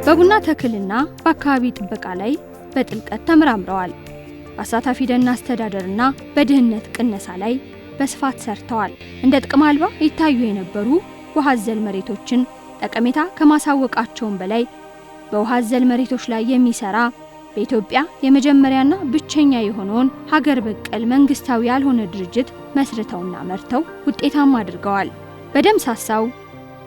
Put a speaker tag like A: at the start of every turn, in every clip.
A: በቡና ተክልና በአካባቢ ጥበቃ ላይ በጥልቀት ተመራምረዋል። በአሳታፊ ደን አስተዳደርና በድህነት ቅነሳ ላይ በስፋት ሰርተዋል። እንደ ጥቅም አልባ ይታዩ የነበሩ ውሃ አዘል መሬቶችን ጠቀሜታ ከማሳወቃቸውም በላይ በውሃ አዘል መሬቶች ላይ የሚሰራ በኢትዮጵያ የመጀመሪያና ብቸኛ የሆነውን ሀገር በቀል መንግስታዊ ያልሆነ ድርጅት መስርተውና መርተው ውጤታማ አድርገዋል። በደምሳሳው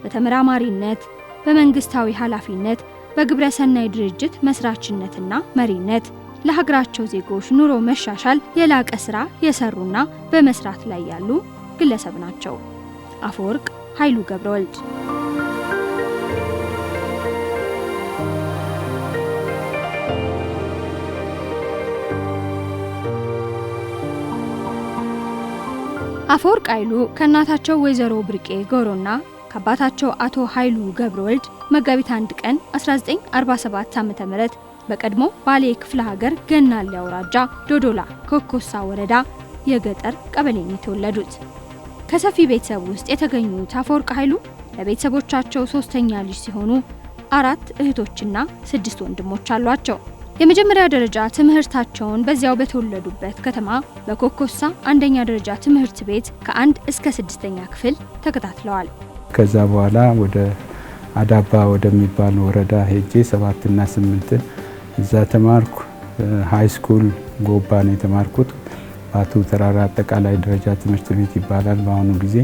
A: በተመራማሪነት፣ በመንግስታዊ ኃላፊነት፣ በግብረ ሰናይ ድርጅት መስራችነትና መሪነት ለሀገራቸው ዜጎች ኑሮ መሻሻል የላቀ ስራ የሰሩና በመስራት ላይ ያሉ ግለሰብ ናቸው። አፈወርቅ ኃይሉ ገብረወልድ። አፈወርቅ ኃይሉ ከእናታቸው ወይዘሮ ብርቄ ጎሮና ከአባታቸው አቶ ኃይሉ ገብረወልድ መጋቢት 1 ቀን 1947 ዓ.ም በቀድሞ ባሌ ክፍለ ሀገር ገናሌ አውራጃ ዶዶላ ኮኮሳ ወረዳ የገጠር ቀበሌ የተወለዱት። ከሰፊ ቤተሰብ ውስጥ የተገኙት አፈወርቅ ኃይሉ ለቤተሰቦቻቸው ሶስተኛ ልጅ ሲሆኑ 4 እህቶችና 6 ወንድሞች አሏቸው። የመጀመሪያ ደረጃ ትምህርታቸውን በዚያው በተወለዱበት ከተማ በኮኮሳ አንደኛ ደረጃ ትምህርት ቤት ከ1 እስከ 6ኛ ክፍል ተከታትለዋል።
B: ከዛ በኋላ ወደ አዳባ ወደሚባል ወረዳ ሄጄ 7 እና 8 እዛ ተማርኩ። ሃይ ስኩል ጎባ ነው የተማርኩት። ባቱ ተራራ አጠቃላይ ደረጃ ትምህርት ቤት ይባላል በአሁኑ ጊዜ።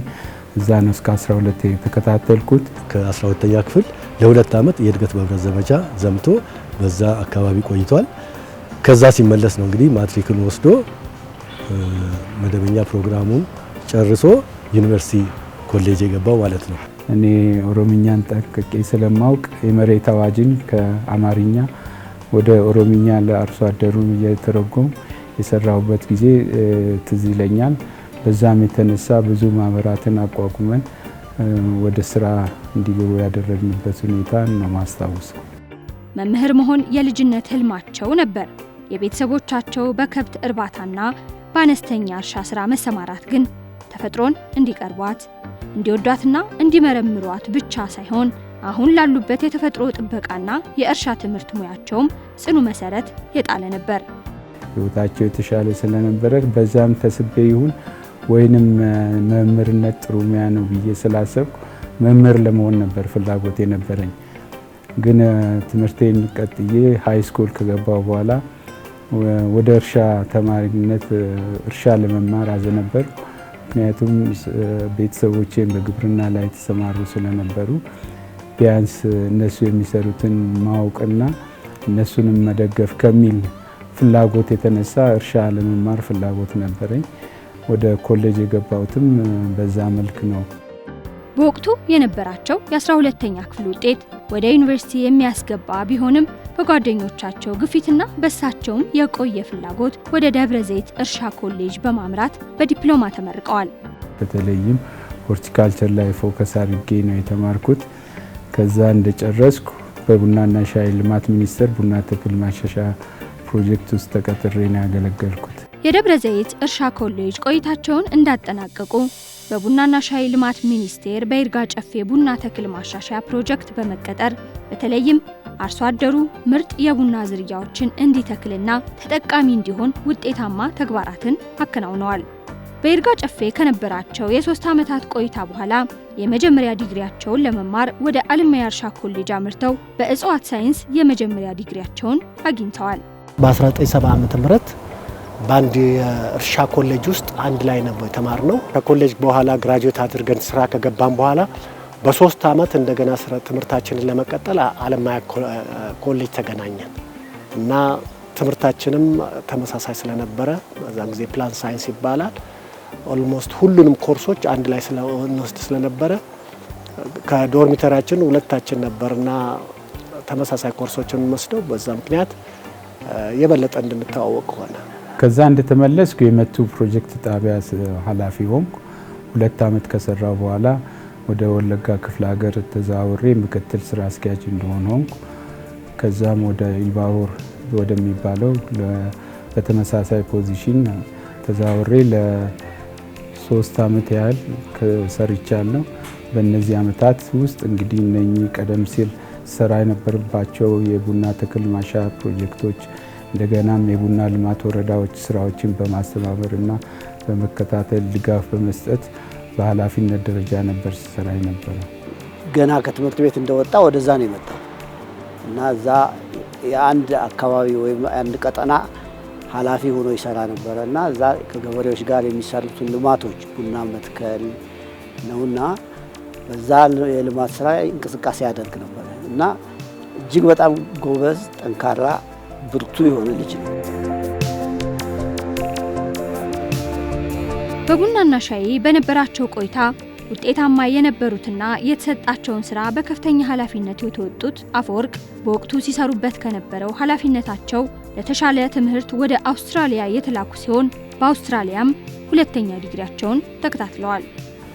B: እዛ ነው እስከ 12 የተከታተልኩት።
C: ከ12ኛ ክፍል ለ2 ዓመት የእድገት በህብረት ዘመቻ ዘምቶ በዛ አካባቢ ቆይቷል። ከዛ ሲመለስ ነው እንግዲህ ማትሪክን ወስዶ መደበኛ ፕሮግራሙን ጨርሶ ዩኒቨርሲቲ ኮሌጅ የገባው ማለት ነው።
B: እኔ ኦሮምኛን ጠንቅቄ ስለማውቅ የመሬት አዋጅን ከአማርኛ ወደ ኦሮምኛ ለአርሶ አደሩ እየተረጎም የሰራውበት ጊዜ ትዝ ይለኛል። በዛም የተነሳ ብዙ ማህበራትን አቋቁመን ወደ ስራ እንዲገቡ ያደረግንበት ሁኔታ ነው ማስታወሰው።
A: መምህር መሆን የልጅነት ህልማቸው ነበር። የቤተሰቦቻቸው በከብት እርባታና በአነስተኛ እርሻ ስራ መሰማራት ግን ተፈጥሮን እንዲቀርቧት እንዲወዷትና እንዲመረምሯት ብቻ ሳይሆን አሁን ላሉበት የተፈጥሮ ጥበቃና የእርሻ ትምህርት ሙያቸውም ጽኑ መሰረት የጣለ ነበር።
B: ህይወታቸው የተሻለ ስለነበረ በዛም ተስቤ ይሁን ወይንም መምህርነት ጥሩ ሙያ ነው ብዬ ስላሰብኩ መምህር ለመሆን ነበር ፍላጎት የነበረኝ። ግን ትምህርቴን ቀጥዬ ሃይ ስኩል ከገባው በኋላ ወደ እርሻ ተማሪነት እርሻ ለመማር አዘነበርኩ። ምክንያቱም ቤተሰቦቼን በግብርና ላይ ተሰማሩ ስለነበሩ ቢያንስ እነሱ የሚሰሩትን ማወቅና እነሱንም መደገፍ ከሚል ፍላጎት የተነሳ እርሻ ለመማር ፍላጎት ነበረኝ። ወደ ኮሌጅ የገባሁትም በዛ መልክ ነው።
A: በወቅቱ የነበራቸው የ12ኛ ክፍል ውጤት ወደ ዩኒቨርሲቲ የሚያስገባ ቢሆንም በጓደኞቻቸው ግፊትና በሳቸውም የቆየ ፍላጎት ወደ ደብረ ዘይት እርሻ ኮሌጅ በማምራት በዲፕሎማ ተመርቀዋል።
B: በተለይም ሆርቲካልቸር ላይ ፎከስ አድርጌ ነው የተማርኩት። ከዛ እንደጨረስኩ በቡናና ሻይ ልማት ሚኒስቴር ቡና ተክል ማሻሻያ ፕሮጀክት ውስጥ ተቀጥሬ ነው ያገለገልኩት።
A: የደብረ ዘይት እርሻ ኮሌጅ ቆይታቸውን እንዳጠናቀቁ በቡናና ሻይ ልማት ሚኒስቴር በይርጋ ጨፌ ቡና ተክል ማሻሻያ ፕሮጀክት በመቀጠር በተለይም አርሶ አደሩ ምርጥ የቡና ዝርያዎችን እንዲተክልና ተጠቃሚ እንዲሆን ውጤታማ ተግባራትን አከናውነዋል። በይርጋ ጨፌ ከነበራቸው የ3 ዓመታት ቆይታ በኋላ የመጀመሪያ ዲግሪያቸውን ለመማር ወደ አለማያ እርሻ ኮሌጅ አምርተው በእጽዋት ሳይንስ የመጀመሪያ ዲግሪያቸውን አግኝተዋል።
D: በ1970 ዓ.ም በአንድ የእርሻ ኮሌጅ ውስጥ አንድ ላይ ነበር የተማርነው። ከኮሌጅ በኋላ ግራጁዌት አድርገን ስራ ከገባን በኋላ በ3 ዓመት እንደገና ስራ ትምህርታችንን ለመቀጠል አለማያ ኮሌጅ ተገናኘን እና ትምህርታችንም ተመሳሳይ ስለነበረ በዛን ጊዜ ፕላን ሳይንስ ይባላል። ኦልሞስት ሁሉንም ኮርሶች አንድ ላይ ስለወስድ ስለነበረ ከዶርሚተራችን ሁለታችን ነበርና ተመሳሳይ ኮርሶችን ወስደው በዛ ምክንያት የበለጠ እንድንተዋወቅ ሆነ።
B: ከዛ እንደተመለስኩ የመቱ ፕሮጀክት ጣቢያ ኃላፊ ሆንኩ። 2 ዓመት ከሰራው በኋላ ወደ ወለጋ ክፍለ ሀገር ተዛውሬ ምክትል ስራ አስኪያጅ እንደሆነ ሆንኩ። ከዛም ወደ ኢልባቦር ወደሚባለው በተመሳሳይ ፖዚሽን ተዛውሬ ለ3 ዓመት ያህል ሰርቻለሁ። በእነዚህ ዓመታት ውስጥ እንግዲህ እነኚህ ቀደም ሲል ስራ የነበረባቸው የቡና ተክል ማሻ ፕሮጀክቶች እንደገናም የቡና ልማት ወረዳዎች ስራዎችን በማስተባበርና በመከታተል ድጋፍ በመስጠት በኃላፊነት ደረጃ ነበር ስራ የነበረው።
E: ገና ከትምህርት ቤት እንደወጣ ወደዛ ነው የመጣው እና እዛ የአንድ አካባቢ ወይም አንድ ቀጠና ኃላፊ ሆኖ ይሰራ ነበር እና እዛ ከገበሬዎች ጋር የሚሰሩትን ልማቶች ቡና መትከል ነውና በዛ የልማት ስራ እንቅስቃሴ ያደርግ ነበር እና እጅግ በጣም ጎበዝ፣ ጠንካራ፣ ብርቱ የሆነ ልጅ ነው።
A: በቡናና ሻይ በነበራቸው ቆይታ ውጤታማ የነበሩትና የተሰጣቸውን ስራ በከፍተኛ ኃላፊነት የተወጡት አፈወርቅ በወቅቱ ሲሰሩበት ከነበረው ኃላፊነታቸው ለተሻለ ትምህርት ወደ አውስትራሊያ የተላኩ ሲሆን በአውስትራሊያም ሁለተኛ ዲግሪያቸውን ተከታትለዋል።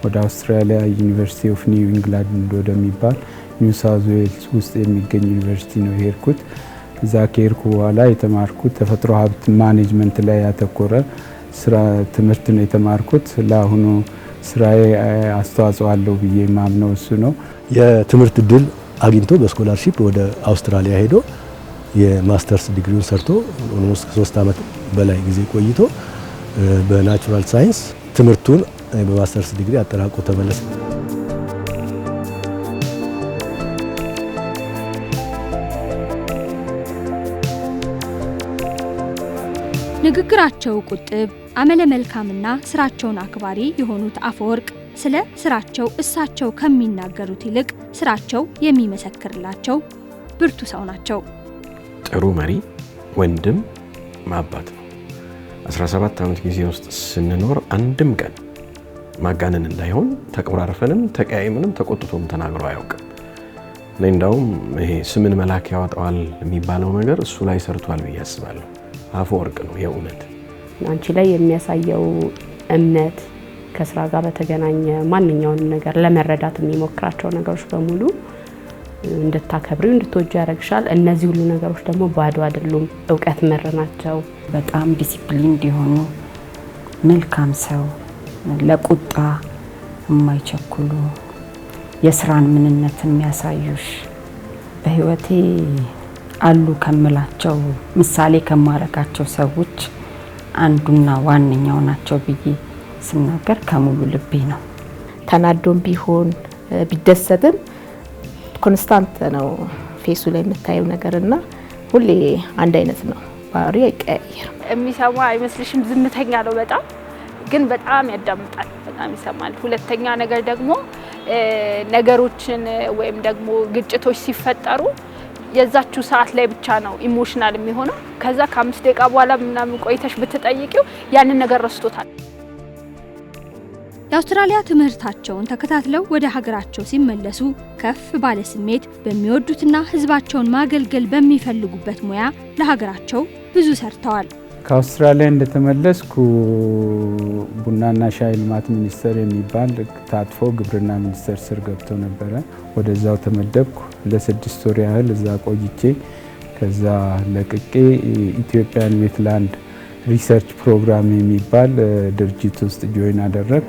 B: ወደ አውስትራሊያ ዩኒቨርሲቲ ኦፍ ኒው ኢንግላንድ ወደሚባል ኒው ሳውዝ ዌልስ ውስጥ የሚገኝ ዩኒቨርሲቲ ነው የሄድኩት። እዛ ከሄድኩ በኋላ የተማርኩት ተፈጥሮ ሀብት ማኔጅመንት ላይ ያተኮረ ስራ ትምህርት ነው የተማርኩት። ለአሁኑ ስራዬ አስተዋጽኦ አለው ብዬ ማምነው እሱ ነው።
C: የትምህርት እድል አግኝቶ በስኮላርሺፕ ወደ አውስትራሊያ ሄዶ የማስተርስ ዲግሪውን ሰርቶ ኦልሞስት 3 ዓመት በላይ ጊዜ ቆይቶ በናቹራል ሳይንስ ትምህርቱን በማስተርስ ዲግሪ አጠናቆ ተመለሰ።
A: ንግግራቸው ቁጥብ፣ አመለ መልካምና ስራቸውን አክባሪ የሆኑት አፈወርቅ ስለ ስራቸው እሳቸው ከሚናገሩት ይልቅ ስራቸው የሚመሰክርላቸው ብርቱ ሰው ናቸው።
F: ጥሩ መሪ፣ ወንድም፣ አባት ነው። 17 ዓመት ጊዜ ውስጥ ስንኖር አንድም ቀን ማጋነን እንዳይሆን ተቆራርፈንም ተቀያይመንም ተቆጥቶም ተናግሮ አያውቅም። እንደውም ይሄ ስምን መላክ ያወጣዋል የሚባለው ነገር እሱ ላይ ሰርቷል ብዬ አስባለሁ። አፈወርቅ ነው የእውነት
G: አንቺ ላይ የሚያሳየው እምነት ከስራ ጋር በተገናኘ ማንኛውንም ነገር ለመረዳት የሚሞክራቸው ነገሮች በሙሉ እንድታከብሪው እንድትወጁ ያደርግሻል። እነዚህ ሁሉ ነገሮች ደግሞ ባዶ አይደሉም፣ እውቀት መር ናቸው።
H: በጣም ዲሲፕሊን እንዲሆኑ መልካም ሰው፣ ለቁጣ የማይቸኩሉ የስራን ምንነት የሚያሳዩሽ በህይወቴ አሉ ከምላቸው ምሳሌ ከማረጋቸው ሰዎች አንዱና ዋነኛው ናቸው ብዬ ስናገር ከሙሉ ልቤ ነው።
I: ተናዶም ቢሆን ቢደሰትም ኮንስታንት ነው ፌሱ ላይ የምታየው ነገርና ሁሌ አንድ አይነት ነው፣ ባህሪው አይቀያየርም።
J: የሚሰማ አይመስልሽም? ዝምተኛ ነው በጣም ግን በጣም ያዳምጣል፣ በጣም ይሰማል። ሁለተኛ ነገር ደግሞ ነገሮችን ወይም ደግሞ ግጭቶች ሲፈጠሩ የዛችሁ ሰዓት ላይ ብቻ ነው ኢሞሽናል የሚሆነው። ከዛ ከ5 ደቂቃ በኋላ ምናምን ቆይተሽ ብትጠይቂው ያንን ነገር ረስቶታል።
A: የአውስትራሊያ ትምህርታቸውን ተከታትለው ወደ ሀገራቸው ሲመለሱ ከፍ ባለ ስሜት በሚወዱትና ህዝባቸውን ማገልገል በሚፈልጉበት ሙያ ለሀገራቸው ብዙ ሰርተዋል።
B: ከአውስትራሊያ እንደተመለስኩ ቡናና ሻይ ልማት ሚኒስቴር የሚባል ታጥፎ ግብርና ሚኒስቴር ስር ገብቶ ነበረ። ወደዛው ተመደብኩ። ለ6 ወር ያህል እዛ ቆይቼ ከዛ ለቅቄ ኢትዮጵያን ዌትላንድ ሪሰርች ፕሮግራም የሚባል ድርጅት ውስጥ ጆይን አደረግ።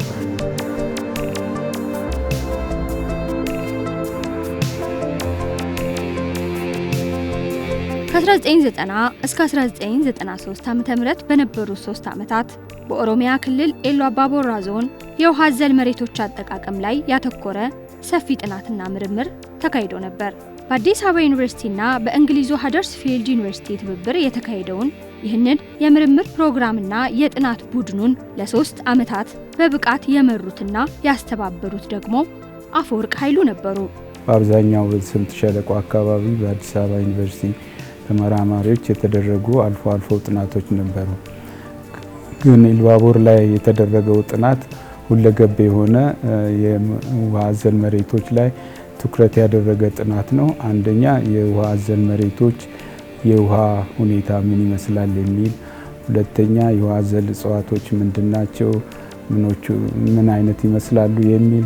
A: ከ1990 እስከ 1993 ዓ.ም በነበሩ 3 ዓመታት በኦሮሚያ ክልል ኤሎ አባቦራ ዞን የውሃ አዘል መሬቶች አጠቃቀም ላይ ያተኮረ ሰፊ ጥናትና ምርምር ተካሂዶ ነበር። በአዲስ አበባ ዩኒቨርሲቲና በእንግሊዙ ሃደርስፊልድ ዩኒቨርሲቲ ትብብር የተካሄደውን ይህንን የምርምር ፕሮግራምና የጥናት ቡድኑን ለ3 ዓመታት በብቃት የመሩትና ያስተባበሩት ደግሞ አፈወርቅ ኃይሉ ነበሩ።
B: በአብዛኛው በስምጥ ሸለቆ አካባቢ በአዲስ አበባ ዩኒቨርሲቲ ተመራማሪዎች የተደረጉ አልፎ አልፎ ጥናቶች ነበሩ። ግን ኢሉባቦር ላይ የተደረገው ጥናት ሁለገብ የሆነ የውሃ አዘል መሬቶች ላይ ትኩረት ያደረገ ጥናት ነው። አንደኛ የውሃ አዘል መሬቶች የውሃ ሁኔታ ምን ይመስላል የሚል፣ ሁለተኛ የውሃ አዘል እጽዋቶች ምንድናቸው፣ ምን አይነት ይመስላሉ የሚል፣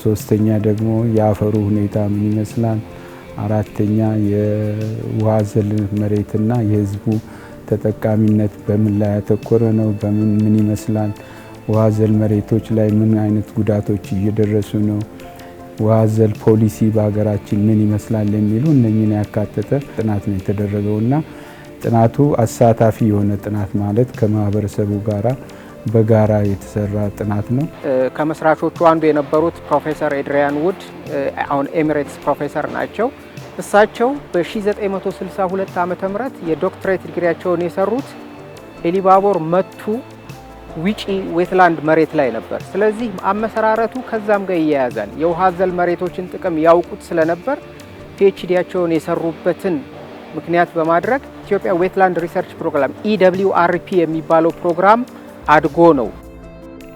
B: ሶስተኛ ደግሞ የአፈሩ ሁኔታ ምን ይመስላል፣ አራተኛ የውሃ አዘል መሬትና የህዝቡ ተጠቃሚነት በምን ላይ ያተኮረ ነው፣ ምን ይመስላል፣ ውሃ አዘል መሬቶች ላይ ምን አይነት ጉዳቶች እየደረሱ ነው፣ ውሃ አዘል ፖሊሲ በሀገራችን ምን ይመስላል የሚሉ እነኚህን ያካተተ ጥናት ነው የተደረገውና ጥናቱ አሳታፊ የሆነ ጥናት ማለት ከማህበረሰቡ ጋራ በጋራ የተሰራ ጥናት ነው።
K: ከመስራቾቹ አንዱ የነበሩት ፕሮፌሰር ኤድሪያን ውድ አሁን ኤሚሬትስ ፕሮፌሰር ናቸው። እሳቸው በ1962 ዓመተ ምህረት የዶክትሬት ዲግሪያቸውን የሰሩት ኤሊባቦር መቱ ዊጪ ዌትላንድ መሬት ላይ ነበር። ስለዚህ አመሰራረቱ ከዛም ጋር ይያያዛል። የውሃ አዘል መሬቶችን ጥቅም ያውቁት ስለነበር ፒኤችዲያቸውን የሰሩበትን ምክንያት በማድረግ ኢትዮጵያ ዌትላንድ ሪሰርች ፕሮግራም EWRP የሚባለው ፕሮግራም አድጎ ነው።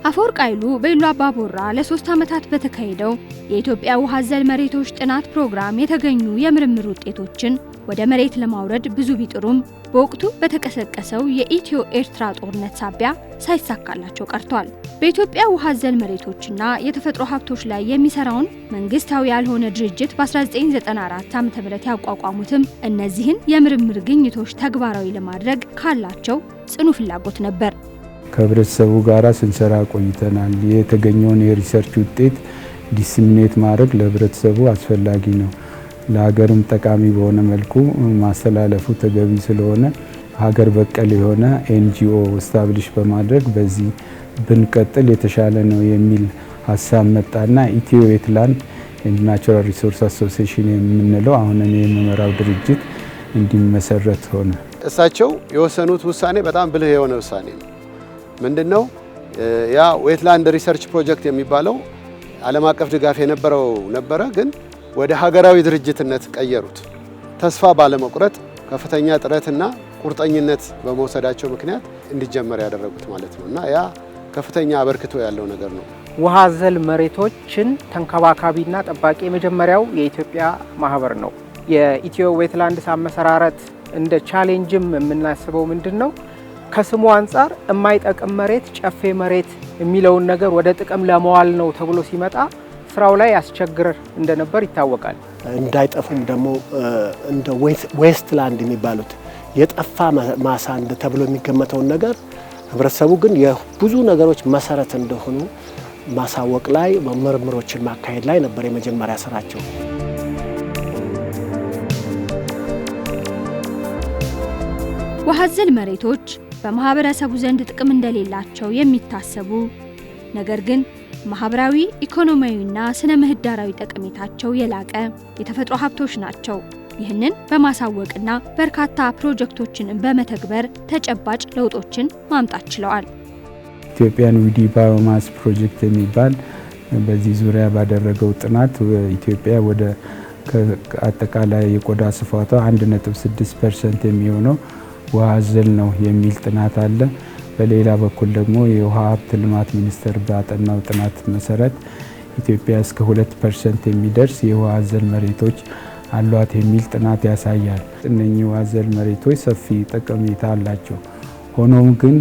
A: አፈወርቅ ኃይሉ በኢሉ አባቦራ ለ3 ዓመታት በተካሄደው የኢትዮጵያ ውሃ አዘል መሬቶች ጥናት ፕሮግራም የተገኙ የምርምር ውጤቶችን ወደ መሬት ለማውረድ ብዙ ቢጥሩም በወቅቱ በተቀሰቀሰው የኢትዮ ኤርትራ ጦርነት ሳቢያ ሳይሳካላቸው ቀርቷል። በኢትዮጵያ ውሃ አዘል መሬቶችና የተፈጥሮ ሀብቶች ላይ የሚሰራውን መንግስታዊ ያልሆነ ድርጅት በ1994 ዓ.ም ያቋቋሙትም እነዚህን የምርምር ግኝቶች ተግባራዊ ለማድረግ ካላቸው ጽኑ ፍላጎት ነበር።
B: ከህብረተሰቡ ጋራ ስንሰራ ቆይተናል። የተገኘውን የሪሰርች ውጤት ዲስሚኔት ማድረግ ለህብረተሰቡ አስፈላጊ ነው። ለሀገርም ጠቃሚ በሆነ መልኩ ማስተላለፉ ተገቢ ስለሆነ ሀገር በቀል የሆነ ኤንጂኦ ስታብሊሽ በማድረግ በዚህ ብንቀጥል የተሻለ ነው የሚል ሀሳብ መጣና ኢትዮ ዌትላንድ ናቹራል ሪሶርስ አሶሲዬሽን የምንለው አሁን እኔ የምመራው ድርጅት እንዲመሰረት ሆነ።
L: እሳቸው የወሰኑት ውሳኔ በጣም ብልህ የሆነ ውሳኔ ነው። ምንድነው ያ ዌትላንድ ሪሰርች ፕሮጀክት የሚባለው ዓለም አቀፍ ድጋፍ የነበረው ነበረ፣ ግን ወደ ሀገራዊ ድርጅትነት ቀየሩት። ተስፋ ባለመቁረጥ ከፍተኛ ጥረትና ቁርጠኝነት በመውሰዳቸው ምክንያት እንዲጀመር ያደረጉት ማለት ነው እና ያ ከፍተኛ አበርክቶ ያለው ነገር ነው።
K: ውሃ አዘል መሬቶችን ተንከባካቢና ጠባቂ የመጀመሪያው የኢትዮጵያ ማህበር ነው። የኢትዮ ዌትላንድስ አመሰራረት እንደ ቻሌንጅም የምናስበው ምንድነው ከስሙ አንጻር የማይጠቅም መሬት ጨፌ መሬት የሚለውን ነገር ወደ ጥቅም ለመዋል ነው ተብሎ ሲመጣ ስራው ላይ ያስቸግር እንደነበር ይታወቃል።
D: እንዳይጠፉም ደግሞ እንደ ዌስትላንድ የሚባሉት የጠፋ ማሳ እንደ ተብሎ የሚገመተውን ነገር ህብረተሰቡ ግን የብዙ ነገሮች መሰረት እንደሆኑ ማሳወቅ ላይ ምርምሮችን ማካሄድ ላይ ነበር የመጀመሪያ ስራቸው።
A: ውሃ አዘል መሬቶች በማህበረሰቡ ዘንድ ጥቅም እንደሌላቸው የሚታሰቡ ነገር ግን ማህበራዊ፣ ኢኮኖሚያዊና ስነ ምህዳራዊ ጠቀሜታቸው የላቀ የተፈጥሮ ሀብቶች ናቸው። ይህንን በማሳወቅና በርካታ ፕሮጀክቶችን በመተግበር ተጨባጭ ለውጦችን ማምጣት ችለዋል።
B: ኢትዮጵያን ዊዲ ባዮማስ ፕሮጀክት የሚባል በዚህ ዙሪያ ባደረገው ጥናት ኢትዮጵያ ወደ አጠቃላይ የቆዳ ስፋቷ 1.6% የሚሆነው ውሃ አዘል ነው የሚል ጥናት አለ። በሌላ በኩል ደግሞ የውሃ ሀብት ልማት ሚኒስቴር ባጠናው ጥናት መሰረት ኢትዮጵያ እስከ 2% የሚደርስ የውሃ አዘል መሬቶች አሏት የሚል ጥናት ያሳያል። እነኚህ ውሃ አዘል መሬቶች ሰፊ ጠቀሜታ አላቸው። ሆኖም ግን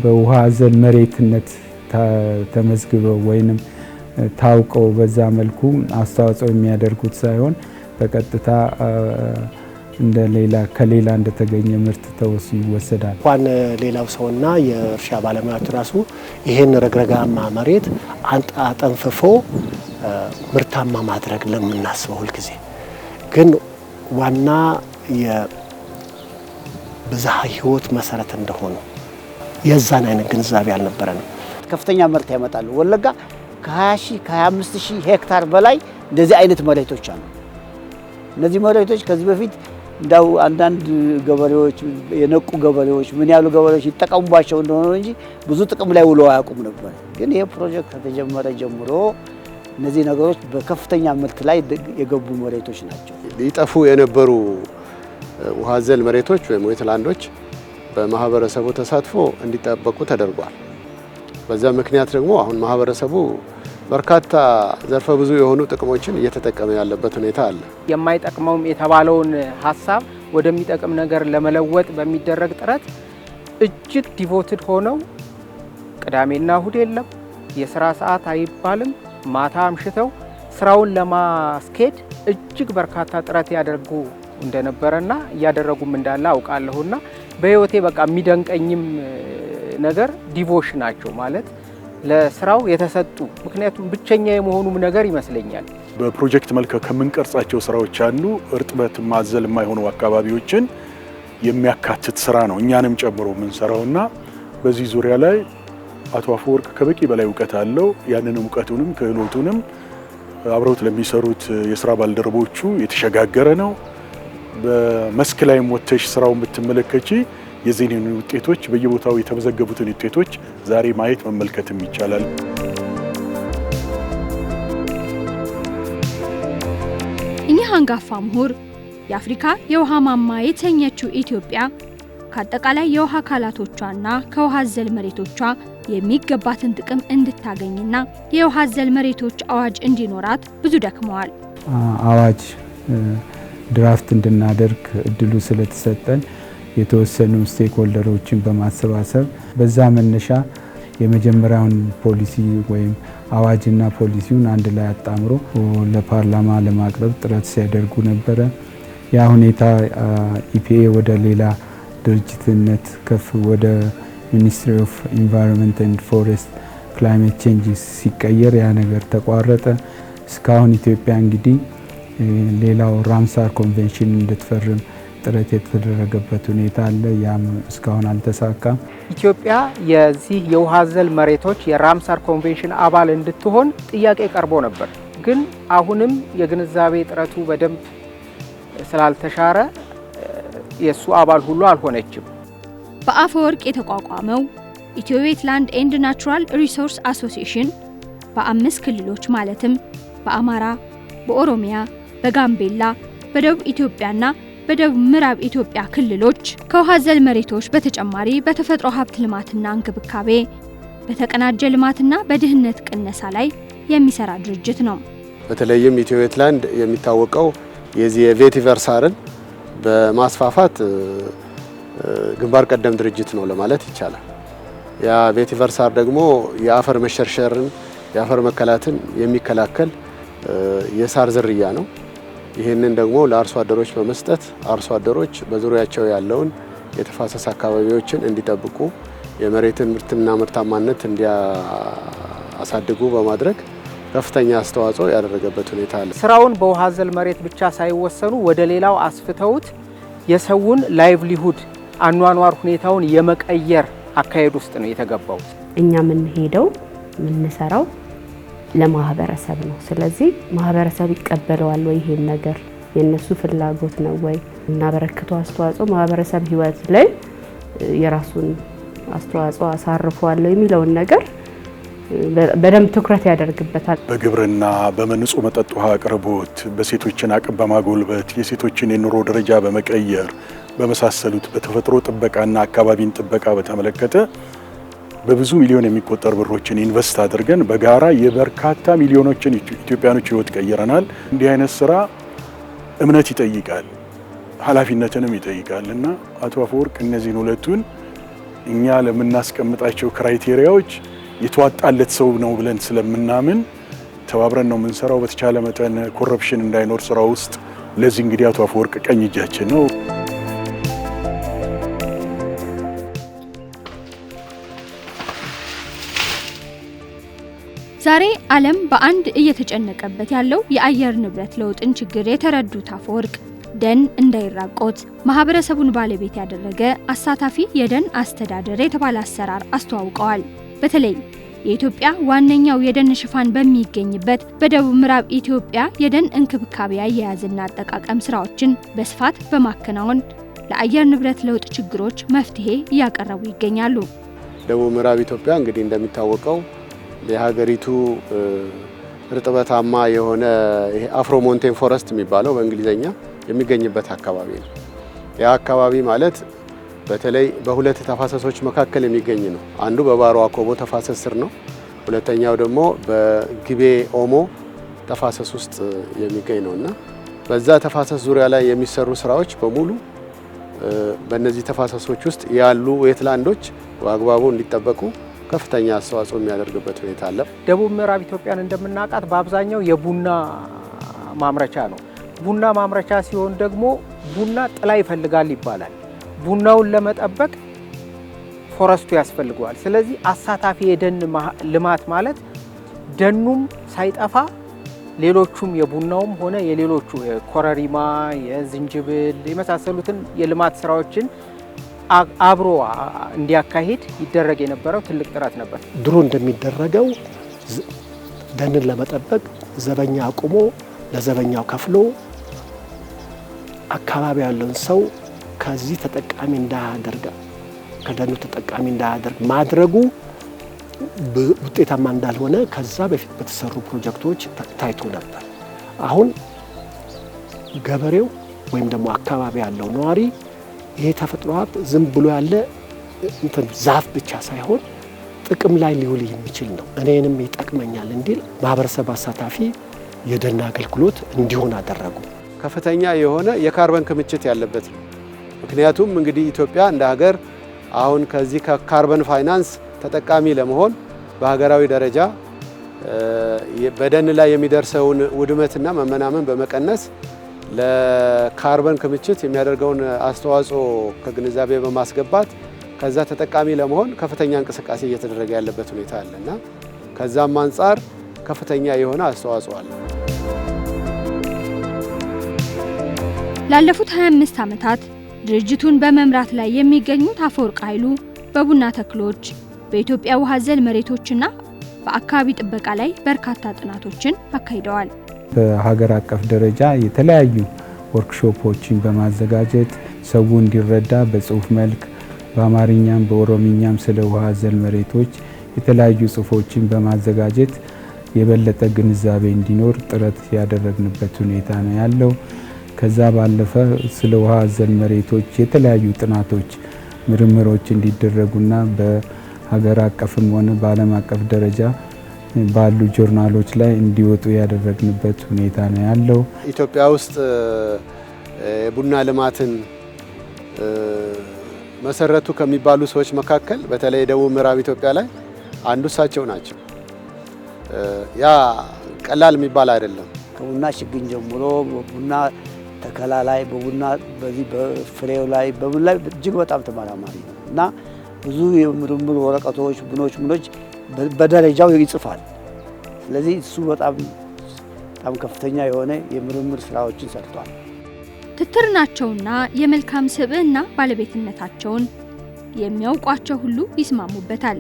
B: በውሃ አዘል መሬትነት ተመዝግበው ወይንም ታውቀው በዛ መልኩ አስተዋጽኦ የሚያደርጉት ሳይሆን በቀጥታ ከሌላ እንደተገኘ ምርት ተወሱ ይወሰዳል።
D: እንኳን ሌላው ሰውና የእርሻ ባለሙያዎች ራሱ ይሄን ረግረጋማ መሬት አጠንፍፎ ምርታማ ማድረግ ለምናስበው ሁልጊዜ ግን ዋና የብዝሃ ሕይወት መሰረት እንደሆኑ የዛን አይነት ግንዛቤ አልነበረንም።
E: ከፍተኛ ምርት ያመጣሉ። ወለጋ ከ20 ሺህ ከ25 ሺህ ሄክታር በላይ እንደዚህ አይነት መሬቶች አሉ። እነዚህ መሬቶች ከዚህ በፊት እንዳው አንዳንድ ገበሬዎች የነቁ ገበሬዎች ምን ያሉ ገበሬዎች ይጠቀሙባቸው እንደሆነ እንጂ ብዙ ጥቅም ላይ ውለው አያውቁም ነበር። ግን ይሄ ፕሮጀክት ከተጀመረ ጀምሮ እነዚህ ነገሮች በከፍተኛ ምርት ላይ የገቡ መሬቶች ናቸው።
L: ሊጠፉ የነበሩ ውሃ አዘል መሬቶች ወይም ዌትላንዶች በማህበረሰቡ ተሳትፎ እንዲጠበቁ ተደርጓል። በዛ ምክንያት ደግሞ አሁን ማህበረሰቡ በርካታ ዘርፈ ብዙ የሆኑ ጥቅሞችን እየተጠቀመ ያለበት ሁኔታ አለ።
K: የማይጠቅመውም የተባለውን ሀሳብ ወደሚጠቅም ነገር ለመለወጥ በሚደረግ ጥረት እጅግ ዲቮትድ ሆነው ቅዳሜና እሁድ የለም፣ የስራ ሰዓት አይባልም፣ ማታ አምሽተው ስራውን ለማስኬድ እጅግ በርካታ ጥረት ያደርጉ እንደነበረና እያደረጉም እንዳለ አውቃለሁና በህይወቴ በቃ የሚደንቀኝም ነገር ዲቮሽናቸው ማለት ለስራው የተሰጡ ምክንያቱም ብቸኛ የመሆኑም ነገር ይመስለኛል።
M: በፕሮጀክት መልክ ከምንቀርጻቸው ስራዎች አንዱ እርጥበት ማዘል የማይሆኑ አካባቢዎችን የሚያካትት ስራ ነው እኛንም ጨምሮ የምንሰራውና በዚህ ዙሪያ ላይ አቶ አፈወርቅ ከበቂ በላይ እውቀት አለው። ያንን እውቀቱንም ክህሎቱንም አብረውት ለሚሰሩት የስራ ባልደረቦቹ የተሸጋገረ ነው። በመስክ ላይም ወጥተሽ ስራውን ብትመለከቺ የዚህን ውጤቶች በየቦታው የተመዘገቡትን ውጤቶች ዛሬ ማየት መመልከትም ይቻላል።
A: እኚህ አንጋፋ ምሁር የአፍሪካ የውሃ ማማ የተሰኘችው ኢትዮጵያ ከአጠቃላይ የውሃ አካላቶቿና ከውሃ አዘል መሬቶቿ የሚገባትን ጥቅም እንድታገኝና የውሃ አዘል መሬቶች አዋጅ እንዲኖራት ብዙ ደክመዋል።
B: አዋጅ ድራፍት እንድናደርግ እድሉ ስለተሰጠን የተወሰኑ ስቴክሆልደሮችን በማሰባሰብ በዛ መነሻ የመጀመሪያውን ፖሊሲ ወይም አዋጅና ፖሊሲውን አንድ ላይ አጣምሮ ለፓርላማ ለማቅረብ ጥረት ሲያደርጉ ነበረ። ያ ሁኔታ ኢፒኤ ወደ ሌላ ድርጅትነት ከፍ ወደ ሚኒስትሪ ኦፍ ኢንቫይሮንመንት ኤንድ ፎሬስት ክላይሜት ቼንጅ ሲቀየር ያ ነገር ተቋረጠ። እስካሁን ኢትዮጵያ እንግዲህ ሌላው ራምሳር ኮንቬንሽን እንድትፈርም ጥረት የተደረገበት ሁኔታ አለ። ያም እስካሁን አልተሳካም።
K: ኢትዮጵያ የዚህ የውሃ አዘል መሬቶች የራምሳር ኮንቬንሽን አባል እንድትሆን ጥያቄ ቀርቦ ነበር። ግን አሁንም የግንዛቤ ጥረቱ በደንብ ስላልተሻረ የሱ አባል ሁሉ አልሆነችም።
A: በአፈወርቅ የተቋቋመው ኢትዮ ዌትላንድ ኤንድ ናቹራል ሪሶርስ አሶሲዬሽን በ5 ክልሎች ማለትም በአማራ፣ በኦሮሚያ፣ በጋምቤላ፣ በደቡብ ኢትዮጵያና በደቡብ ምዕራብ ኢትዮጵያ ክልሎች ከውሃ አዘል መሬቶች በተጨማሪ በተፈጥሮ ሀብት ልማትና እንክብካቤ፣ በተቀናጀ ልማትና በድህነት ቅነሳ ላይ የሚሰራ ድርጅት ነው።
L: በተለይም ኢትዮ ዌትላንድ የሚታወቀው የዚህ የቬቲቨር ሳርን በማስፋፋት ግንባር ቀደም ድርጅት ነው ለማለት ይቻላል። ያ ቬቲቨር ሳር ደግሞ የአፈር መሸርሸርን የአፈር መከላትን የሚከላከል የሳር ዝርያ ነው። ይህንን ደግሞ ለአርሶ አደሮች በመስጠት አርሶ አደሮች በዙሪያቸው ያለውን የተፋሰስ አካባቢዎችን እንዲጠብቁ የመሬትን ምርትና ምርታማነት እንዲያሳድጉ በማድረግ ከፍተኛ አስተዋጽኦ ያደረገበት ሁኔታ አለ።
K: ስራውን በውሃ አዘል መሬት ብቻ ሳይወሰኑ ወደ ሌላው አስፍተውት የሰውን ላይቭሊሁድ አኗኗር ሁኔታውን የመቀየር አካሄድ ውስጥ ነው የተገባው።
G: እኛ የምንሄደው የምንሰራው ለማህበረሰብ ነው። ስለዚህ ማህበረሰብ ይቀበለዋል ወይ ይሄን ነገር የነሱ ፍላጎት ነው ወይ እናበረክተው አስተዋጽኦ ማህበረሰብ ህይወት ላይ የራሱን አስተዋጽኦ አሳርፏል የሚለውን ነገር በደንብ ትኩረት ያደርግበታል።
M: በግብርና በንጹህ መጠጥ ውሃ አቅርቦት፣ በሴቶችን አቅም በማጎልበት የሴቶችን የኑሮ ደረጃ በመቀየር በመሳሰሉት በተፈጥሮ ጥበቃና አካባቢን ጥበቃ በተመለከተ በብዙ ሚሊዮን የሚቆጠር ብሮችን ኢንቨስት አድርገን በጋራ የበርካታ ሚሊዮኖችን ኢትዮጵያኖች ህይወት ቀይረናል። እንዲህ አይነት ስራ እምነት ይጠይቃል፣ ኃላፊነትንም ይጠይቃል እና አቶ አፈወርቅ እነዚህን ሁለቱን እኛ ለምናስቀምጣቸው ክራይቴሪያዎች የተዋጣለት ሰው ነው ብለን ስለምናምን ተባብረን ነው የምንሰራው። በተቻለ መጠን ኮረፕሽን እንዳይኖር ስራ ውስጥ ለዚህ እንግዲህ አቶ አፈወርቅ ቀኝ እጃችን ነው።
A: ዛሬ ዓለም በአንድ እየተጨነቀበት ያለው የአየር ንብረት ለውጥን ችግር የተረዱት አፈወርቅ ደን እንዳይራቆት ማህበረሰቡን ባለቤት ያደረገ አሳታፊ የደን አስተዳደር የተባለ አሰራር አስተዋውቀዋል። በተለይ የኢትዮጵያ ዋነኛው የደን ሽፋን በሚገኝበት በደቡብ ምዕራብ ኢትዮጵያ የደን እንክብካቤ አያያዝና አጠቃቀም ስራዎችን በስፋት በማከናወን ለአየር ንብረት ለውጥ ችግሮች መፍትሄ እያቀረቡ ይገኛሉ።
L: ደቡብ ምዕራብ ኢትዮጵያ እንግዲህ እንደሚታወቀው የሀገሪቱ ርጥበታማ የሆነ ይሄ አፍሮ ሞንቴን ፎረስት የሚባለው በእንግሊዘኛ የሚገኝበት አካባቢ ነው። ያ አካባቢ ማለት በተለይ በሁለት ተፋሰሶች መካከል የሚገኝ ነው። አንዱ በባሮ አኮቦ ተፋሰስ ስር ነው። ሁለተኛው ደግሞ በግቤ ኦሞ ተፋሰስ ውስጥ የሚገኝ ነውና በዛ ተፋሰስ ዙሪያ ላይ የሚሰሩ ስራዎች በሙሉ በእነዚህ ተፋሰሶች ውስጥ ያሉ ዌትላንዶች በአግባቡ እንዲጠበቁ ከፍተኛ አስተዋጽኦ የሚያደርግበት ሁኔታ አለ።
K: ደቡብ ምዕራብ ኢትዮጵያን እንደምናውቃት በአብዛኛው የቡና ማምረቻ ነው። ቡና ማምረቻ ሲሆን ደግሞ ቡና ጥላ ይፈልጋል ይባላል። ቡናውን ለመጠበቅ ፎረስቱ ያስፈልገዋል። ስለዚህ አሳታፊ የደን ልማት ማለት ደኑም ሳይጠፋ ሌሎቹም የቡናውም ሆነ የሌሎቹ የኮረሪማ የዝንጅብል የመሳሰሉትን የልማት ስራዎችን አብሮ እንዲያካሂድ ይደረግ የነበረው ትልቅ ጥረት ነበር።
D: ድሮ እንደሚደረገው ደንን ለመጠበቅ ዘበኛ አቁሞ ለዘበኛው ከፍሎ አካባቢ ያለውን ሰው ከዚህ ተጠቃሚ እንዳያደርግ ከደኑ ተጠቃሚ እንዳያደርግ ማድረጉ ውጤታማ እንዳልሆነ ከዛ በፊት በተሰሩ ፕሮጀክቶች ታይቶ ነበር። አሁን ገበሬው ወይም ደግሞ አካባቢ ያለው ነዋሪ ይሄ ተፈጥሮ ሀብት ዝም ብሎ ያለ እንትን ዛፍ ብቻ ሳይሆን ጥቅም ላይ ሊውል የሚችል ነው፣ እኔንም ይጠቅመኛል እንዲል ማህበረሰብ አሳታፊ የደን አገልግሎት እንዲሆን አደረጉ።
L: ከፍተኛ የሆነ የካርበን ክምችት ያለበት ነው። ምክንያቱም እንግዲህ ኢትዮጵያ እንደ ሀገር አሁን ከዚህ ከካርበን ፋይናንስ ተጠቃሚ ለመሆን በሀገራዊ ደረጃ በደን ላይ የሚደርሰውን ውድመትና መመናመን በመቀነስ ለካርበን ክምችት የሚያደርገውን አስተዋጽኦ ከግንዛቤ በማስገባት ከዛ ተጠቃሚ ለመሆን ከፍተኛ እንቅስቃሴ እየተደረገ ያለበት ሁኔታ አለና ከዛም አንጻር ከፍተኛ የሆነ አስተዋጽኦ አለ።
A: ላለፉት 25 ዓመታት ድርጅቱን በመምራት ላይ የሚገኙት አፈወርቅ ኃይሉ በቡና ተክሎች፣ በኢትዮጵያ ውሃ ዘል መሬቶችና በአካባቢ ጥበቃ ላይ በርካታ ጥናቶችን አካሂደዋል።
B: በሀገር አቀፍ ደረጃ የተለያዩ ወርክሾፖችን በማዘጋጀት ሰው እንዲረዳ በጽሁፍ መልክ በአማርኛም በኦሮሚኛም ስለ ውሃ ዘል መሬቶች የተለያዩ ጽሁፎችን በማዘጋጀት የበለጠ ግንዛቤ እንዲኖር ጥረት ያደረግንበት ሁኔታ ነው ያለው። ከዛ ባለፈ ስለ ውሃ ዘል መሬቶች የተለያዩ ጥናቶች፣ ምርምሮች እንዲደረጉና በሀገር አቀፍም ሆነ በዓለም አቀፍ ደረጃ ባሉ ጆርናሎች ላይ እንዲወጡ ያደረግንበት ሁኔታ ነው ያለው።
L: ኢትዮጵያ ውስጥ የቡና ልማትን መሰረቱ ከሚባሉ ሰዎች መካከል በተለይ ደቡብ ምዕራብ ኢትዮጵያ ላይ አንዱ እሳቸው ናቸው። ያ ቀላል የሚባል አይደለም።
E: ከቡና ችግኝ ጀምሮ በቡና ተከላ ላይ በቡና በዚህ በፍሬው ላይ በቡና ላይ እጅግ በጣም ተመራማሪ ነው እና ብዙ የምርምር ወረቀቶች ምኖች በደረጃው ይጽፋል። ስለዚህ እሱ በጣም ከፍተኛ የሆነ የምርምር ስራዎችን ሰርቷል።
A: ትትርናቸውና የመልካም ስብዕና ባለቤትነታቸውን የሚያውቋቸው ሁሉ ይስማሙበታል።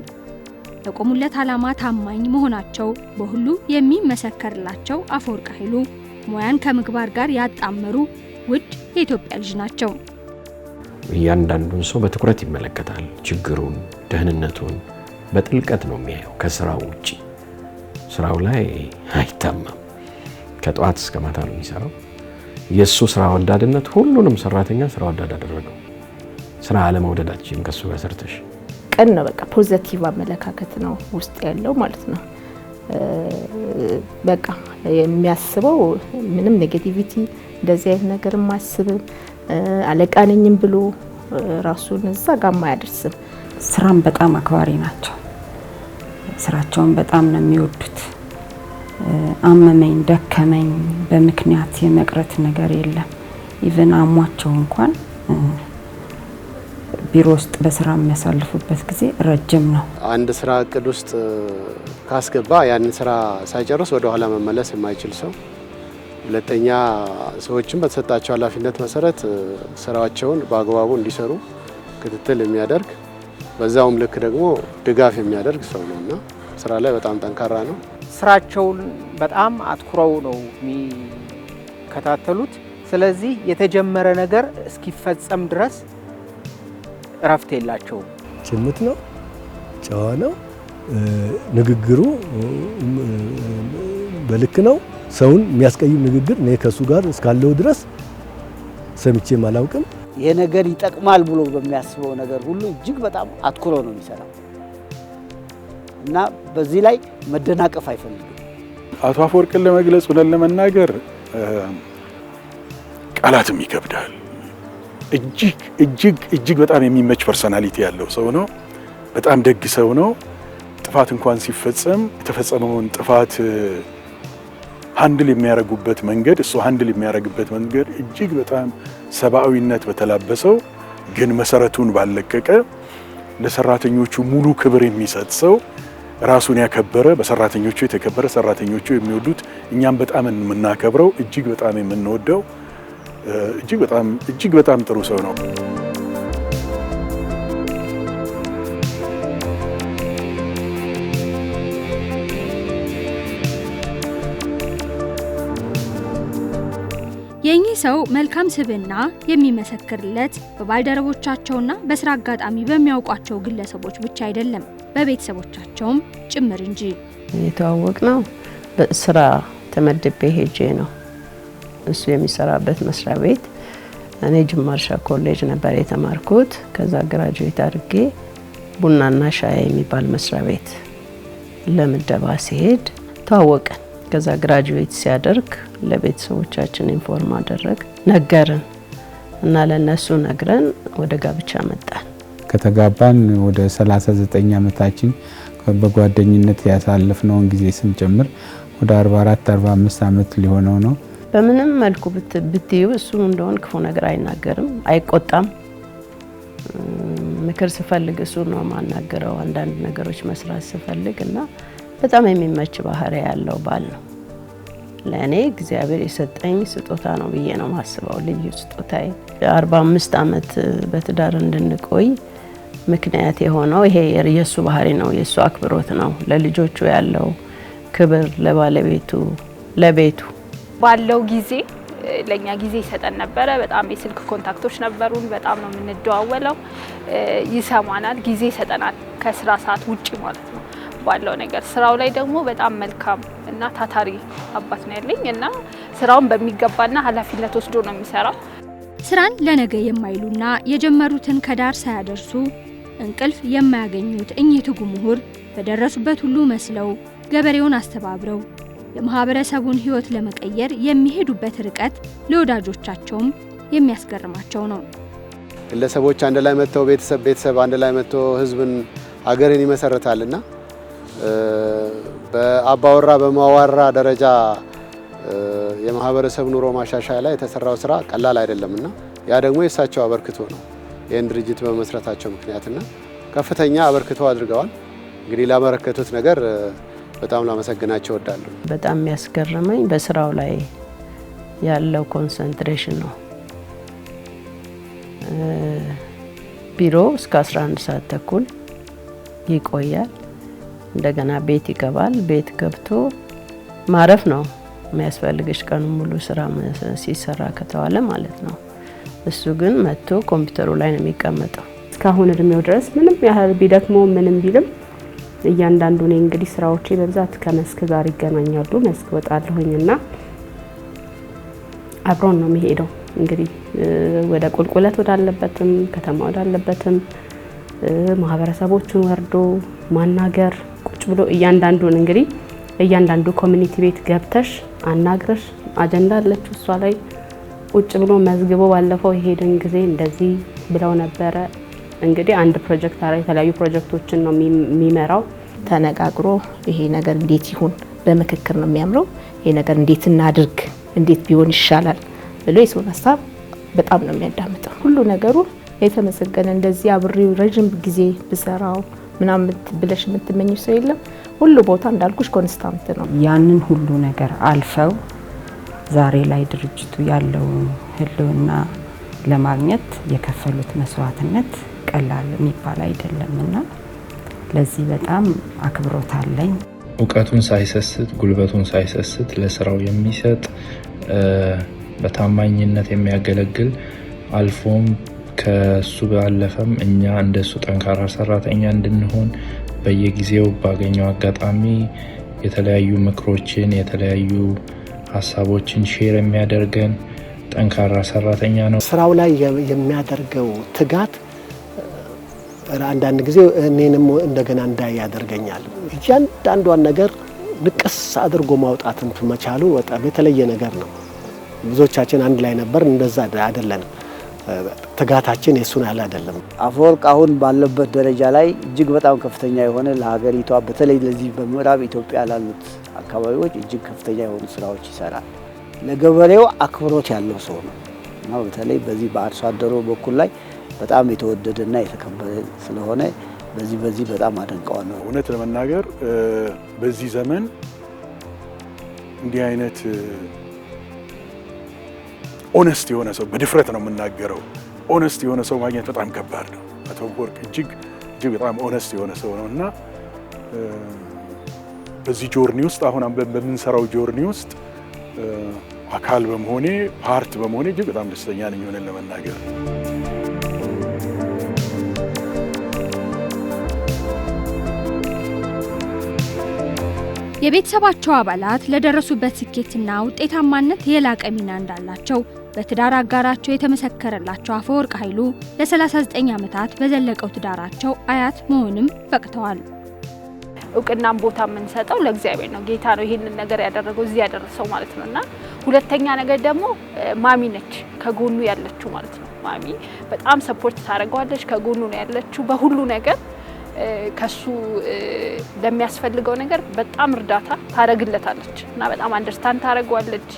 A: ለቆሙለት ዓላማ ታማኝ መሆናቸው በሁሉ የሚመሰከርላቸው አፈወርቅ ኃይሉ ሙያን ከምግባር ጋር ያጣመሩ ውድ የኢትዮጵያ ልጅ ናቸው።
F: እያንዳንዱን ሰው በትኩረት ይመለከታል። ችግሩን፣ ደህንነቱን በጥልቀት ነው የሚያየው። ከስራው ውጪ ስራው ላይ አይታማም። ከጠዋት እስከ ማታ ነው የሚሰራው። የሱ ስራ ወዳድነት ሁሉንም ሰራተኛ ስራ ወዳድ አደረገው። ስራ አለመውደዳችን ከሱ ጋር ሰርተሽ
I: ቀን ነው በቃ ፖዚቲቭ አመለካከት ነው ውስጥ ያለው ማለት ነው። በቃ የሚያስበው ምንም ኔጌቲቪቲ እንደዚህ አይነት ነገር ማስብም አለቃ ነኝም ብሎ ራሱን እዛ ጋር ማያደርስም።
H: ስራም በጣም አክባሪ ናቸው። ስራቸውን በጣም ነው የሚወዱት። አመመኝ ደከመኝ በምክንያት የመቅረት ነገር የለም። ኢቭን አሟቸው እንኳን ቢሮ ውስጥ በስራ የሚያሳልፉበት ጊዜ ረጅም ነው።
L: አንድ ስራ እቅድ ውስጥ ካስገባ ያንን ስራ ሳይጨርስ ወደ ኋላ መመለስ የማይችል ሰው፣ ሁለተኛ ሰዎችም በተሰጣቸው ኃላፊነት መሰረት ስራቸውን በአግባቡ እንዲሰሩ ክትትል የሚያደርግ በዛውም ልክ ደግሞ ድጋፍ የሚያደርግ ሰው ነውና ስራ ላይ በጣም ጠንካራ ነው።
K: ስራቸውን በጣም አትኩረው ነው የሚከታተሉት። ስለዚህ የተጀመረ ነገር እስኪፈጸም ድረስ እረፍት የላቸውም።
C: ጭምት ነው፣ ጨዋ ነው፣ ንግግሩ በልክ ነው። ሰውን የሚያስቀይም ንግግር እኔ ከሱ ጋር እስካለው ድረስ ሰምቼም አላውቅም።
E: ይሄ ነገር ይጠቅማል ብሎ በሚያስበው ነገር ሁሉ እጅግ በጣም አትኩሮ ነው የሚሰራው እና በዚህ ላይ መደናቀፍ አይፈልግም።
M: አቶ አፈወርቅን ለመግለጽ ብለን ለመናገር ቃላትም ይከብዳል። እጅግ በጣም የሚመች ፐርሰናሊቲ ያለው ሰው ነው። በጣም ደግ ሰው ነው። ጥፋት እንኳን ሲፈጸም የተፈጸመውን ጥፋት ሃንድል የሚያደርጉበት መንገድ እሱ ሃንድል የሚያደርግበት መንገድ እጅግ በጣም ሰብአዊነት በተላበሰው ግን መሰረቱን ባለቀቀ ለሰራተኞቹ ሙሉ ክብር የሚሰጥ ሰው ራሱን ያከበረ በሰራተኞቹ የተከበረ ሰራተኞቹ የሚወዱት እኛም በጣም የምናከብረው እጅግ በጣም የምንወደው እጅግ በጣም ጥሩ ሰው ነው።
A: የኚህ ሰው መልካም ስብዕና የሚመሰክርለት በባልደረቦቻቸውና በስራ አጋጣሚ በሚያውቋቸው ግለሰቦች ብቻ አይደለም በቤተሰቦቻቸውም ጭምር እንጂ።
N: የተዋወቅነው በስራ ተመድቤ ሄጄ ነው። እሱ የሚሰራበት መስሪያ ቤት እኔ ጅማ እርሻ ኮሌጅ ነበር የተማርኩት። ከዛ ግራጁዌት አድርጌ ቡናና ሻይ የሚባል መስሪያ ቤት ለምደባ ሲሄድ ተዋወቅን። ከዛ ግራጁዌት ሲያደርግ ለቤተሰቦቻችን ኢንፎርም አደረግ ነገርን እና ለነሱ ነግረን ወደ ጋብቻ መጣን።
B: ከተጋባን ወደ 39 ዓመታችን በጓደኝነት ያሳለፍነውን ጊዜ ስንጨምር ወደ 44 45 ዓመት ሊሆነው ነው።
N: በምንም መልኩ ብትዩ እሱ እንደሆነ ክፉ ነገር አይናገርም፣ አይቆጣም። ምክር ስፈልግ እሱ ነው ማናገረው። አንዳንድ ነገሮች መስራት ስፈልግ እና በጣም የሚመች ባህሪ ያለው ባል ነው። ለእኔ እግዚአብሔር የሰጠኝ ስጦታ ነው ብዬ ነው ማስበው። ልዩ ስጦታዬ 45 ዓመት በትዳር እንድንቆይ ምክንያት የሆነው ይሄ የሱ ባህሪ ነው፣ የሱ አክብሮት ነው። ለልጆቹ ያለው ክብር፣ ለባለቤቱ፣ ለቤቱ
J: ባለው ጊዜ ለኛ ጊዜ ይሰጠን ነበረ። በጣም የስልክ ኮንታክቶች ነበሩን። በጣም ነው የምንደዋወለው። ይሰማናል፣ ጊዜ ይሰጠናል ከስራ ሰዓት ውጪ ማለት ነው ባለው ነገር። ስራው ላይ ደግሞ በጣም መልካም እና ታታሪ አባት ነው ያለኝ እና ስራውን በሚገባና ኃላፊነት ወስዶ ነው የሚሰራው።
A: ስራን ለነገ የማይሉና የጀመሩትን ከዳር ሳያደርሱ እንቅልፍ የማያገኙት እኚህ ትጉ ምሁር በደረሱበት ሁሉ መስለው ገበሬውን አስተባብረው የማህበረሰቡን ህይወት ለመቀየር የሚሄዱበት ርቀት ለወዳጆቻቸውም የሚያስገርማቸው ነው።
L: ግለሰቦች አንድ ላይ መጥተው ቤተሰብ አንድ ላይ መጥቶ ህዝብን ሀገርን ይመሰርታልና በአባወራ በማዋራ ደረጃ የማህበረሰብ ኑሮ ማሻሻያ ላይ የተሰራው ስራ ቀላል አይደለምና ያ ደግሞ የእሳቸው አበርክቶ ነው። ይህን ድርጅት በመስራታቸው ምክንያትና ከፍተኛ አበርክቶ አድርገዋል። እንግዲህ ላበረከቱት ነገር በጣም ላመሰግናቸው እወዳለሁ።
N: በጣም የሚያስገርመኝ በስራው ላይ ያለው ኮንሰንትሬሽን ነው። ቢሮ እስከ 11 ሰዓት ተኩል ይቆያል። እንደገና ቤት ይገባል። ቤት ገብቶ ማረፍ ነው የሚያስፈልግሽ ቀኑ ሙሉ ስራ ሲሰራ ከተዋለ ማለት ነው። እሱ ግን መጥቶ ኮምፒውተሩ ላይ ነው የሚቀመጠው።
G: እስካሁን እድሜው ድረስ ምንም ያህል ቢደክመው ምንም ቢልም እያንዳንዱ ነው እንግዲህ ስራዎቼ በብዛት ከመስክ ጋር ይገናኛሉ። መስክ ወጣለሁኝና አብሮን ነው የሚሄደው። እንግዲህ ወደ ቁልቁለት ወዳለበትም ከተማ ወዳለበትም ማህበረሰቦችን ወርዶ ማናገር ቁጭ ብሎ እያንዳንዱን እንግዲህ እያንዳንዱ ኮሚኒቲ ቤት ገብተሽ አናግረሽ አጀንዳ አለችው እሷ ላይ ቁጭ ብሎ መዝግቦ ባለፈው የሄደን ጊዜ እንደዚህ ብለው ነበረ። እንግዲህ አንድ ፕሮጀክት አለ፣ የተለያዩ ፕሮጀክቶችን ነው የሚመራው።
I: ተነጋግሮ ይሄ ነገር እንዴት ይሁን በምክክር ነው የሚያምረው። ይሄ ነገር እንዴት እናድርግ፣ እንዴት ቢሆን ይሻላል ብሎ የሰውን ሀሳብ በጣም ነው የሚያዳምጠው። ሁሉ ነገሩ የተመሰገነ እንደዚህ አብሬው ረጅም ጊዜ ብሰራው ምናምን ብለሽ የምትመኝ ሰው የለም። ሁሉ ቦታ እንዳልኩሽ ኮንስታንት ነው።
H: ያንን ሁሉ ነገር አልፈው ዛሬ ላይ ድርጅቱ ያለውን ህልውና ለማግኘት የከፈሉት መስዋዕትነት ቀላል የሚባል አይደለምና ለዚህ በጣም አክብሮት አለኝ።
O: እውቀቱን ሳይሰስት ጉልበቱን ሳይሰስት ለስራው የሚሰጥ በታማኝነት የሚያገለግል አልፎም ከሱ ባለፈም እኛ እንደሱ ጠንካራ ሰራተኛ እንድንሆን በየጊዜው ባገኘው አጋጣሚ የተለያዩ ምክሮችን የተለያዩ ሀሳቦችን ሼር የሚያደርገን ጠንካራ ሰራተኛ ነው።
D: ስራው ላይ የሚያደርገው ትጋት አንዳንድ ጊዜ እኔንም እንደገና እንዳይ ያደርገኛል። እያንዳንዷን ነገር ንቅስ አድርጎ ማውጣትን መቻሉ በጣም የተለየ ነገር ነው። ብዙዎቻችን አንድ ላይ ነበር፣ እንደዛ አይደለንም። ትጋታችን የሱን ያህል አይደለም።
E: አፈወርቅ አሁን ባለበት ደረጃ ላይ እጅግ በጣም ከፍተኛ የሆነ ለሀገሪቷ በተለይ ለዚህ በምዕራብ ኢትዮጵያ ላሉት አካባቢዎች እጅግ ከፍተኛ የሆኑ ስራዎች ይሰራል። ለገበሬው አክብሮት ያለው ሰው ነው እና በተለይ በዚህ በአርሶ አደሩ በኩል ላይ በጣም የተወደደና የተከበረ ስለሆነ በዚህ በጣም አደንቀዋለሁ።
M: እውነት ለመናገር በዚህ ዘመን እንዲህ አይነት ኦነስት የሆነ ሰው በድፍረት ነው የምናገረው፣ ኦነስት የሆነ ሰው ማግኘት በጣም ከባድ ነው። አቶ አፈወርቅ እጅግ በጣም ኦነስት የሆነ ሰው ነው እና በዚህ ጆርኒ ውስጥ አሁን በምንሰራው ጆርኒ ውስጥ አካል በመሆኔ ፓርት በመሆኔ እጅግ በጣም ደስተኛ ነኝ ሆነን ለመናገር።
A: የቤተሰባቸው አባላት ለደረሱበት ስኬትና ውጤታማነት የላቀ ሚና እንዳላቸው በትዳር አጋራቸው የተመሰከረላቸው አፈወርቅ ኃይሉ ለ39 ዓመታት በዘለቀው ትዳራቸው አያት መሆንም በቅተዋል።
J: እውቅናም ቦታ የምንሰጠው ለእግዚአብሔር ነው። ጌታ ነው ይሄንን ነገር ያደረገው እዚህ ያደረሰው ማለት ነውና ሁለተኛ ነገር ደግሞ ማሚ ነች ከጎኑ ያለችው ማለት ነው። ማሚ በጣም ሰፖርት ታደርገዋለች፣ ከጎኑ ነው ያለችው በሁሉ ነገር። ከሱ ለሚያስፈልገው ነገር በጣም እርዳታ ታደርግለታለች እና በጣም አንደርስታንድ ታደርገዋለች።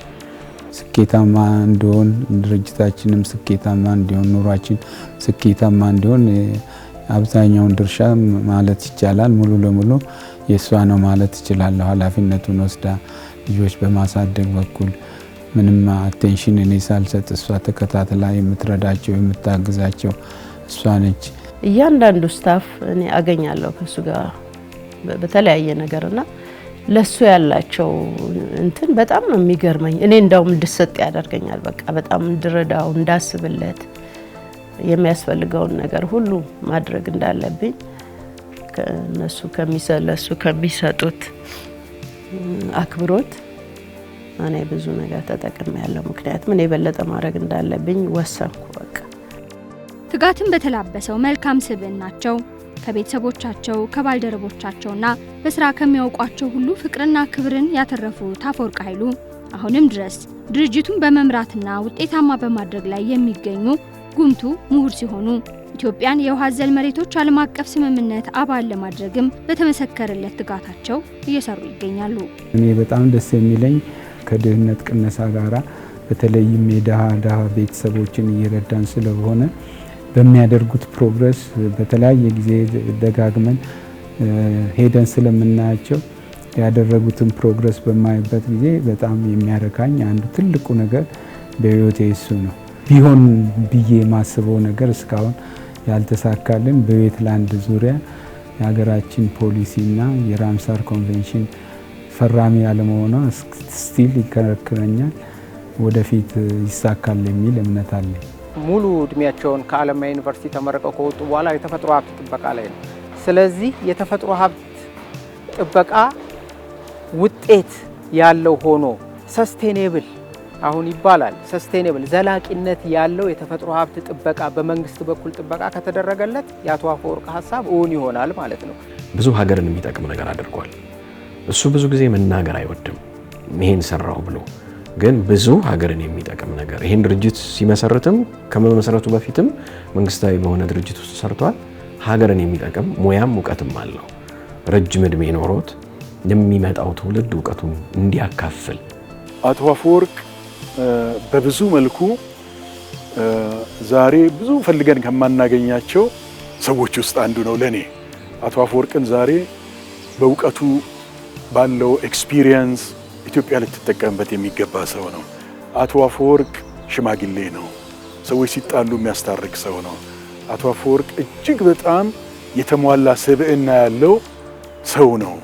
B: ስኬታማ እንዲሆን ድርጅታችንም ስኬታማ እንዲሆን ኑሯችን ስኬታማ እንዲሆን አብዛኛውን ድርሻ ማለት ይቻላል ሙሉ ለሙሉ የሷ ነው ማለት እችላለሁ። ኃላፊነቱን ወስዳ ልጆች በማሳደግ በኩል ምንም አቴንሽን እኔ ሳልሰጥ እሷ ተከታትላ የምትረዳቸው የምታግዛቸው እሷ ነች።
N: እያንዳንዱ ስታፍ እኔ አገኛለሁ ከሱ ጋር በተለያየ ነገርና ለሱ ያላቸው እንትን በጣም ነው የሚገርመኝ። እኔ እንደውም እንድሰጥ ያደርገኛል። በቃ በጣም እንድረዳው እንዳስብለት የሚያስፈልገውን ነገር ሁሉ ማድረግ እንዳለብኝ ከነሱ ከሚሰጡት አክብሮት እኔ ብዙ ነገር ተጠቅሜያለሁ። ምክንያቱም እኔ የበለጠ ማድረግ እንዳለብኝ ወሰንኩ። በቃ
A: ትጋትን በተላበሰው መልካም ስብዕናቸው ከቤተሰቦቻቸው ከባልደረቦቻቸውና በስራ ከሚያውቋቸው ሁሉ ፍቅርና ክብርን ያተረፉት አፈወርቅ ኃይሉ አሁንም ድረስ ድርጅቱን በመምራትና ውጤታማ በማድረግ ላይ የሚገኙ ጉምቱ ምሁር ሲሆኑ ኢትዮጵያን የውሃ አዘል መሬቶች ዓለም አቀፍ ስምምነት አባል ለማድረግም በተመሰከረለት ትጋታቸው እየሰሩ ይገኛሉ።
B: እኔ በጣም ደስ የሚለኝ ከድህነት ቅነሳ ጋራ በተለይም የድሃ ቤተሰቦችን እየረዳን ስለሆነ በሚያደርጉት ፕሮግረስ በተለያየ ጊዜ ደጋግመን ሄደን ስለምናያቸው ያደረጉትን ፕሮግረስ በማይበት ጊዜ በጣም የሚያረካኝ አንዱ ትልቁ ነገር በህይወቴ እሱ ነው። ቢሆን ብዬ ማስበው ነገር እስካሁን ያልተሳካልን በዌትላንድ ዙሪያ የሀገራችን ፖሊሲና የራምሳር ኮንቬንሽን ፈራሚ ያለመሆኗ ስቲል ይከራከረኛል። ወደፊት ይሳካል የሚል እምነት አለኝ።
K: ሙሉ እድሜያቸውን ከአለማያ ዩኒቨርሲቲ ተመርቀው ከወጡ በኋላ የተፈጥሮ ሀብት ጥበቃ ላይ ነው። ስለዚህ የተፈጥሮ ሀብት ጥበቃ ውጤት ያለው ሆኖ ሰስቴኔብል አሁን ይባላል ሰስቴኔብል ዘላቂነት ያለው የተፈጥሮ ሀብት ጥበቃ በመንግስት በኩል ጥበቃ ከተደረገለት የአቶ አፈወርቅ ሀሳብ እውን ይሆናል ማለት ነው።
F: ብዙ ሀገርን የሚጠቅም ነገር አድርጓል። እሱ ብዙ ጊዜ መናገር አይወድም ይሄን ሰራው ብሎ፣ ግን ብዙ ሀገርን የሚጠቅም ነገር ይሄን ድርጅት ሲመሰርትም ከመመሰረቱ በፊትም መንግስታዊ በሆነ ድርጅት ውስጥ ሰርቷል። ሀገርን የሚጠቅም ሙያም እውቀትም አለው። ረጅም እድሜ ኖሮት የሚመጣው ትውልድ እውቀቱን እንዲያካፍል
M: አቶ አፈወርቅ በብዙ መልኩ ዛሬ ብዙ ፈልገን ከማናገኛቸው ሰዎች ውስጥ አንዱ ነው ለኔ። አቶ አፈወርቅን ዛሬ በእውቀቱ ባለው ኤክስፒሪየንስ ኢትዮጵያ ልትጠቀምበት የሚገባ ሰው ነው። አቶ አፈወርቅ ሽማግሌ ነው። ሰዎች ሲጣሉ የሚያስታርቅ ሰው ነው። አቶ አፈወርቅ እጅግ በጣም የተሟላ ስብዕና ያለው ሰው ነው።